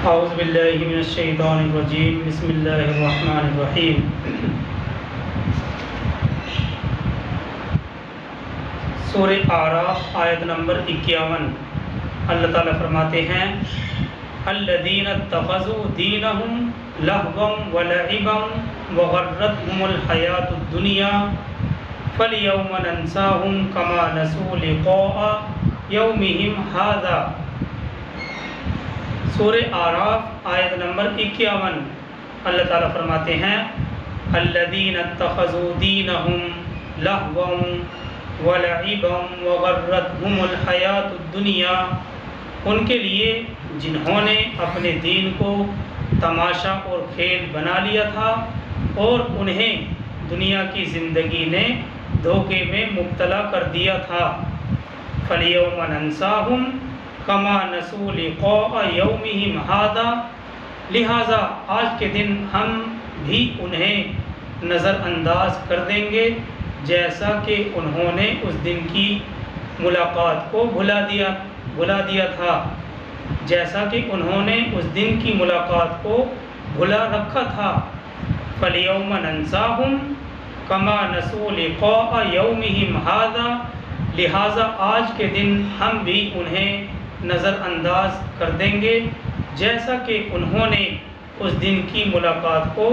اعوذ باللہ من الشیطان الرجیم بسم اللہ الرحمن الرحیم سورہ اعراف آیت نمبر 51۔ اللہ تعالیٰ فرماتے ہیں الذین اتخذوا دینہم لہوا ولعبا وغرتہم الحیاۃ الدنیا فالیوم ننساہم کما نسوا لقاء یومہم ھذا۔ سورہ اعراف آیت نمبر 51۔ اللہ تعالیٰ فرماتے ہیں الذین اتخذوا دینہم لہوا ولعبا وغرتہم الحیاۃ الدنیا، ان کے لیے جنہوں نے اپنے دین کو تماشا اور کھیل بنا لیا تھا اور انہیں دنیا کی زندگی نے دھوکے میں مبتلا کر دیا تھا۔ فَالْيَوْمَ نَنْسَاهُمْ كَمَا نَسُوا لِقَاءَ يَوْمِهِمْ هَذَا، لہٰذا آج کے دن ہم بھی انہیں نظر انداز کر دیں گے جیسا کہ انہوں نے اس دن کی ملاقات کو بھلا دیا تھا، جیسا کہ انہوں نے اس دن کی ملاقات کو بھلا رکھا تھا۔ فَالْيَوْمَ نَنْسَاهُمْ كَمَا نَسُوا لِقَاءَ يَوْمِهِمْ هَذَا، لہٰذا آج کے دن ہم بھی انہیں نظر انداز کر دیں گے جیسا کہ انہوں نے اس دن کی ملاقات کو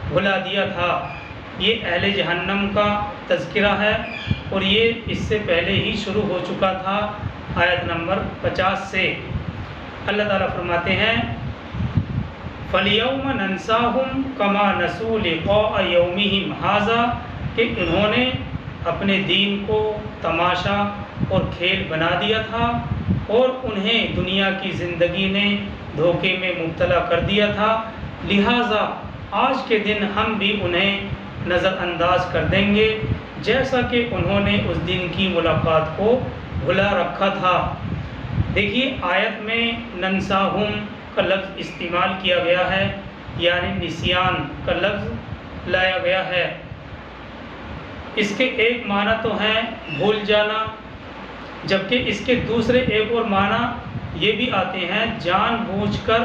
بھلا دیا تھا۔ یہ اہل جہنم کا تذکرہ ہے اور یہ اس سے پہلے ہی شروع ہو چکا تھا آیت نمبر 50 سے۔ اللہ تعالیٰ فرماتے ہیں فَالْيَوْمَ نَنْسَاهُمْ كَمَا نَسُوا لِقَاءَ يَوْمِهِمْ هَذَا، کہ انہوں نے اپنے دین کو تماشا اور کھیل بنا دیا تھا اور انہیں دنیا کی زندگی نے دھوکے میں مبتلا کر دیا تھا، لہٰذا آج کے دن ہم بھی انہیں نظر انداز کر دیں گے جیسا کہ انہوں نے اس دن کی ملاقات کو بھلا رکھا تھا۔ دیکھیے آیت میں ننساہم کا لفظ استعمال کیا گیا ہے، یعنی نسیان کا لفظ لایا گیا ہے۔ اس کے ایک معنی تو ہیں بھول جانا، جبکہ اس کے دوسرے ایک اور معنی یہ بھی آتے ہیں جان بوجھ کر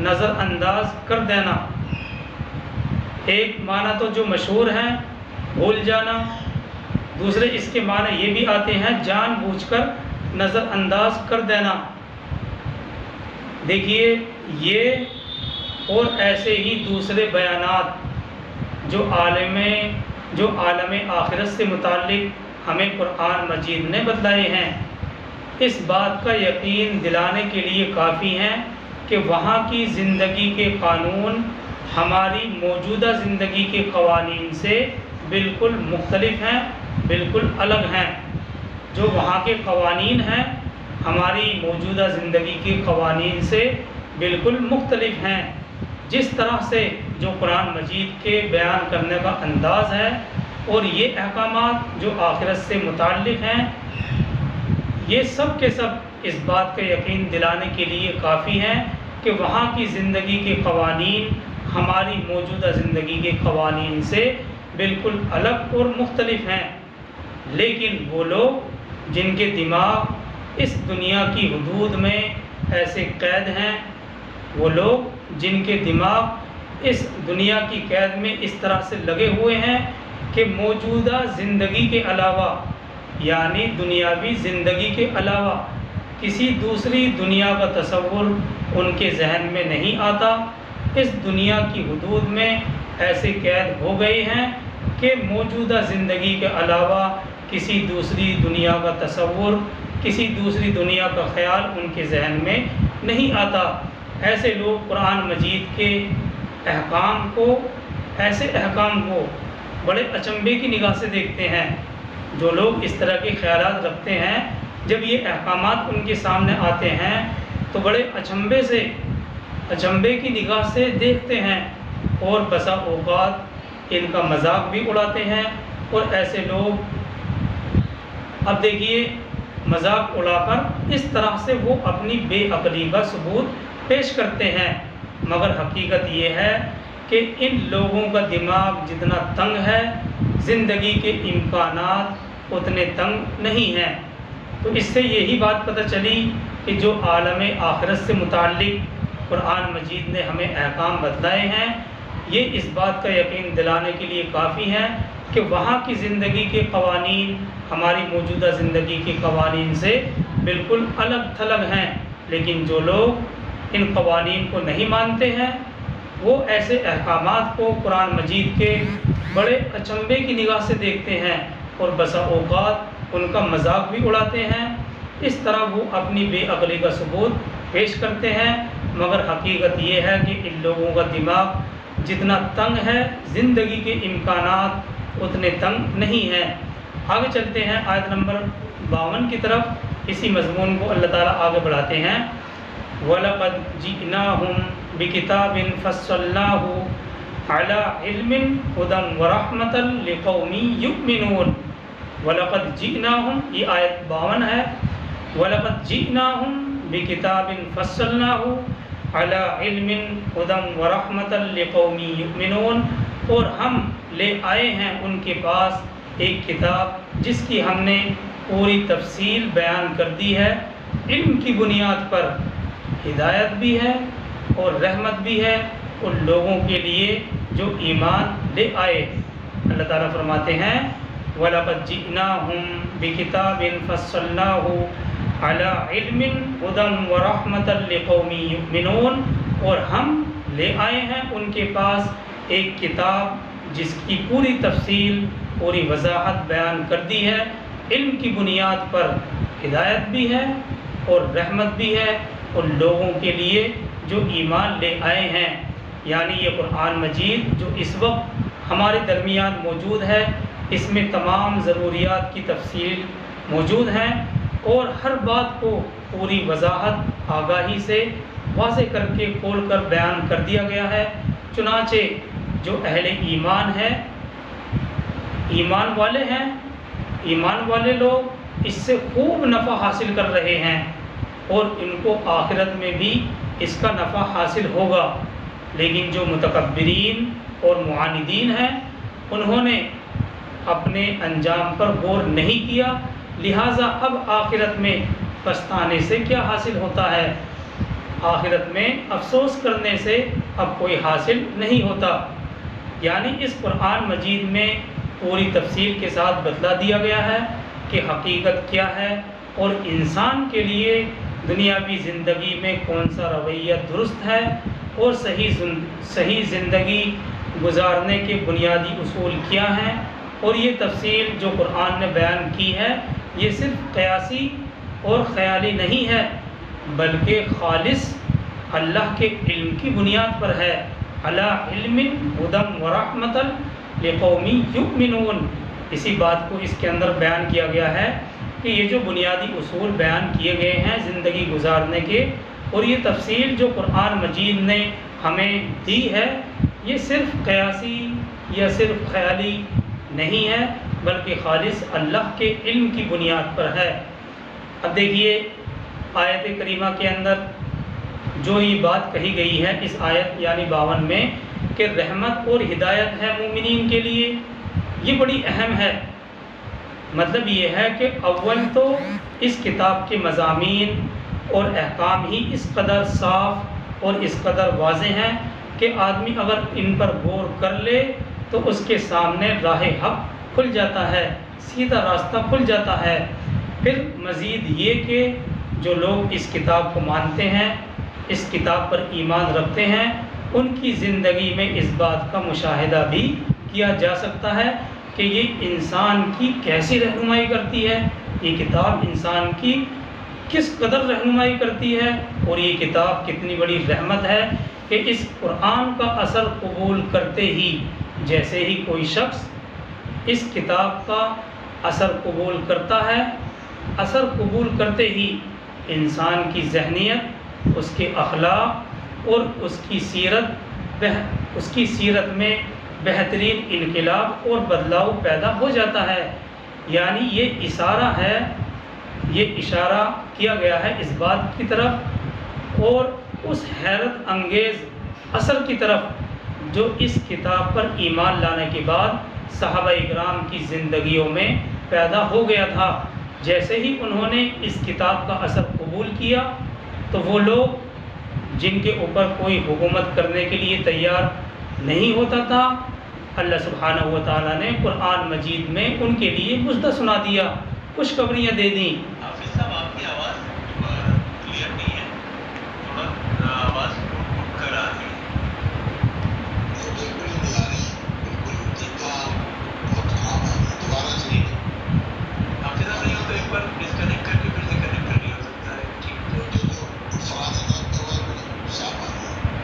نظر انداز کر دینا۔ ایک معنی تو جو مشہور ہیں بھول جانا، دوسرے اس کے معنی یہ بھی آتے ہیں جان بوجھ کر نظر انداز کر دینا۔ دیکھیے یہ اور ایسے ہی دوسرے بیانات جو عالم آخرت سے متعلق ہمیں قرآن مجید نے بتلائے ہیں، اس بات کا یقین دلانے کے لیے کافی ہیں کہ وہاں کی زندگی کے قانون ہماری موجودہ زندگی کے قوانین سے بالکل مختلف ہیں، بالکل الگ ہیں۔ جو وہاں کے قوانین ہیں ہماری موجودہ زندگی کے قوانین سے بالکل مختلف ہیں۔ جس طرح سے جو قرآن مجید کے بیان کرنے کا انداز ہے اور یہ احکامات جو آخرت سے متعلق ہیں، یہ سب کے سب اس بات کا یقین دلانے کے لیے کافی ہیں کہ وہاں کی زندگی کے قوانین ہماری موجودہ زندگی کے قوانین سے بالکل الگ اور مختلف ہیں۔ لیکن وہ لوگ جن کے دماغ اس دنیا کی حدود میں ایسے قید ہیں، وہ لوگ جن کے دماغ اس دنیا کی قید میں اس طرح سے لگے ہوئے ہیں کہ موجودہ زندگی کے علاوہ، یعنی دنیاوی زندگی کے علاوہ کسی دوسری دنیا کا تصور ان کے ذہن میں نہیں آتا، اس دنیا کی حدود میں ایسے قید ہو گئے ہیں کہ موجودہ زندگی کے علاوہ کسی دوسری دنیا کا تصور، کسی دوسری دنیا کا خیال ان کے ذہن میں نہیں آتا۔ ایسے لوگ قرآن مجید کے احکام کو بڑے اچنبے کی نگاہ سے دیکھتے ہیں۔ جو لوگ اس طرح کے خیالات رکھتے ہیں، جب یہ احکامات ان کے سامنے آتے ہیں تو بڑے اچنبے کی نگاہ سے دیکھتے ہیں اور بسا اوقات ان کا مذاق بھی اڑاتے ہیں۔ اور ایسے لوگ اب دیکھیے مذاق اڑا کر اس طرح سے وہ اپنی بے عقلی کا ثبوت پیش کرتے ہیں، مگر حقیقت یہ ہے کہ ان لوگوں کا دماغ جتنا تنگ ہے، زندگی کے امکانات اتنے تنگ نہیں ہیں۔ تو اس سے یہی بات پتہ چلی کہ جو عالم آخرت سے متعلق قرآن مجید نے ہمیں احکام بتلائے ہیں، یہ اس بات کا یقین دلانے کے لیے کافی ہے کہ وہاں کی زندگی کے قوانین ہماری موجودہ زندگی کے قوانین سے بالکل الگ تھلگ ہیں، لیکن جو لوگ ان قوانین کو نہیں مانتے ہیں وہ ایسے احکامات کو قرآن مجید کے بڑے اچنبے کی نگاہ سے دیکھتے ہیں اور بسا اوقات ان کا مذاق بھی اڑاتے ہیں۔ اس طرح وہ اپنی بے عقلی کا ثبوت پیش کرتے ہیں، مگر حقیقت یہ ہے کہ ان لوگوں کا دماغ جتنا تنگ ہے زندگی کے امکانات اتنے تنگ نہیں ہیں۔ آگے چلتے ہیں آیت نمبر 52 کی طرف، اسی مضمون کو اللہ تعالیٰ آگے بڑھاتے ہیں۔ وَلَقَدْ جِئْنَاهُمْ بِكِتَابٍ فَصَّلْنَاهُ عَلَىٰ عِلْمٍ هُدًى وَرَحْمَةً لِقَوْمٍ يُؤْمِنُونَ۔ وَلَقَدْ جِئْنَاهُمْ، یہ آیت 52 ہے۔ وَلَقَدْ جِئْنَاهُمْ بِكِتَابٍ فَصَّلْنَاهُ عَلَىٰ عِلْمٍ هُدًى وَرَحْمَةً لِقَوْمٍ يُؤْمِنُونَ، اور ہم لے آئے ہیں ان کے پاس ایک کتاب جس کی ہم نے پوری تفصیل بیان کر دی ہے، علم کی بنیاد پر ہدایت بھی ہے اور رحمت بھی ہے ان لوگوں کے لیے جو ایمان لے آئے۔ اللہ تعالیٰ فرماتے ہیں وَلَقَدْ جِئْنَاهُمْ بِكِتَابٍ فَصَّلْنَاهُ عَلَىٰ عِلْمٍ هُدًى وَرَحْمَةً لِقَوْمٍ يُؤْمِنُونَ، اور ہم لے آئے ہیں ان کے پاس ایک کتاب جس کی پوری تفصیل پوری وضاحت بیان کر دی ہے، علم کی بنیاد پر ہدایت بھی ہے اور رحمت بھی ہے ان لوگوں کے لیے جو ایمان لے آئے ہیں۔ یعنی یہ قرآن مجید جو اس وقت ہمارے درمیان موجود ہے، اس میں تمام ضروریات کی تفصیل موجود ہیں اور ہر بات کو پوری وضاحت آگاہی سے واضح کر کے کھول کر بیان کر دیا گیا ہے۔ چنانچہ جو اہل ایمان ہے، ایمان والے ہیں، ایمان والے لوگ اس سے خوب نفع حاصل کر رہے ہیں اور ان کو آخرت میں بھی اس کا نفع حاصل ہوگا، لیکن جو متکبرین اور معاندین ہیں انہوں نے اپنے انجام پر غور نہیں کیا، لہٰذا اب آخرت میں پچھتانے سے کیا حاصل ہوتا ہے، آخرت میں افسوس کرنے سے اب کوئی حاصل نہیں ہوتا۔ یعنی اس قرآن مجید میں پوری تفصیل کے ساتھ بتلا دیا گیا ہے کہ حقیقت کیا ہے اور انسان کے لیے دنیاوی زندگی میں کون سا رویہ درست ہے اور صحیح زندگی گزارنے کے بنیادی اصول کیا ہیں، اور یہ تفصیل جو قرآن نے بیان کی ہے یہ صرف قیاسی اور خیالی نہیں ہے بلکہ خالص اللہ کے علم کی بنیاد پر ہے۔ عَلَىٰ عِلْمٍ هُدًى وَرَحْمَةً لِقَوْمٍ يُؤْمِنُونَ، اسی بات کو اس کے اندر بیان کیا گیا ہے کہ یہ جو بنیادی اصول بیان کیے گئے ہیں زندگی گزارنے کے، اور یہ تفصیل جو قرآن مجید نے ہمیں دی ہے یہ صرف قیاسی یا صرف خیالی نہیں ہے بلکہ خالص اللہ کے علم کی بنیاد پر ہے۔ اب دیکھیے آیت کریمہ کے اندر جو یہ بات کہی گئی ہے اس آیت یعنی 52 میں کہ رحمت اور ہدایت ہے مومنین کے لیے، یہ بڑی اہم ہے۔ مطلب یہ ہے کہ اول تو اس کتاب کے مضامین اور احکام ہی اس قدر صاف اور اس قدر واضح ہیں کہ آدمی اگر ان پر غور کر لے تو اس کے سامنے راہ حق کھل جاتا ہے، سیدھا راستہ کھل جاتا ہے۔ پھر مزید یہ کہ جو لوگ اس کتاب کو مانتے ہیں، اس کتاب پر ایمان رکھتے ہیں، ان کی زندگی میں اس بات کا مشاہدہ بھی کیا جا سکتا ہے کہ یہ انسان کی کیسی رہنمائی کرتی ہے، یہ کتاب انسان کی کس قدر رہنمائی کرتی ہے، اور یہ کتاب کتنی بڑی رحمت ہے کہ اس قرآن کا اثر قبول کرتے ہی جیسے ہی کوئی شخص اس کتاب کا اثر قبول کرتا ہے، اثر قبول کرتے ہی انسان کی ذہنیت، اس کے اخلاق اور اس کی سیرت میں بہترین انقلاب اور بدلاؤ پیدا ہو جاتا ہے۔ یعنی یہ اشارہ ہے، یہ اشارہ کیا گیا ہے اس بات کی طرف اور اس حیرت انگیز اثر کی طرف جو اس کتاب پر ایمان لانے کے بعد صحابہ اکرام کی زندگیوں میں پیدا ہو گیا تھا۔ جیسے ہی انہوں نے اس کتاب کا اثر قبول کیا تو وہ لوگ جن کے اوپر کوئی حکومت کرنے کے لیے تیار نہیں ہوتا تھا، اللہ سبحانہ و تعالیٰ نے قرآن مجید میں ان کے لیے مژدہ سنا دیا، خوشخبریاں دے دیں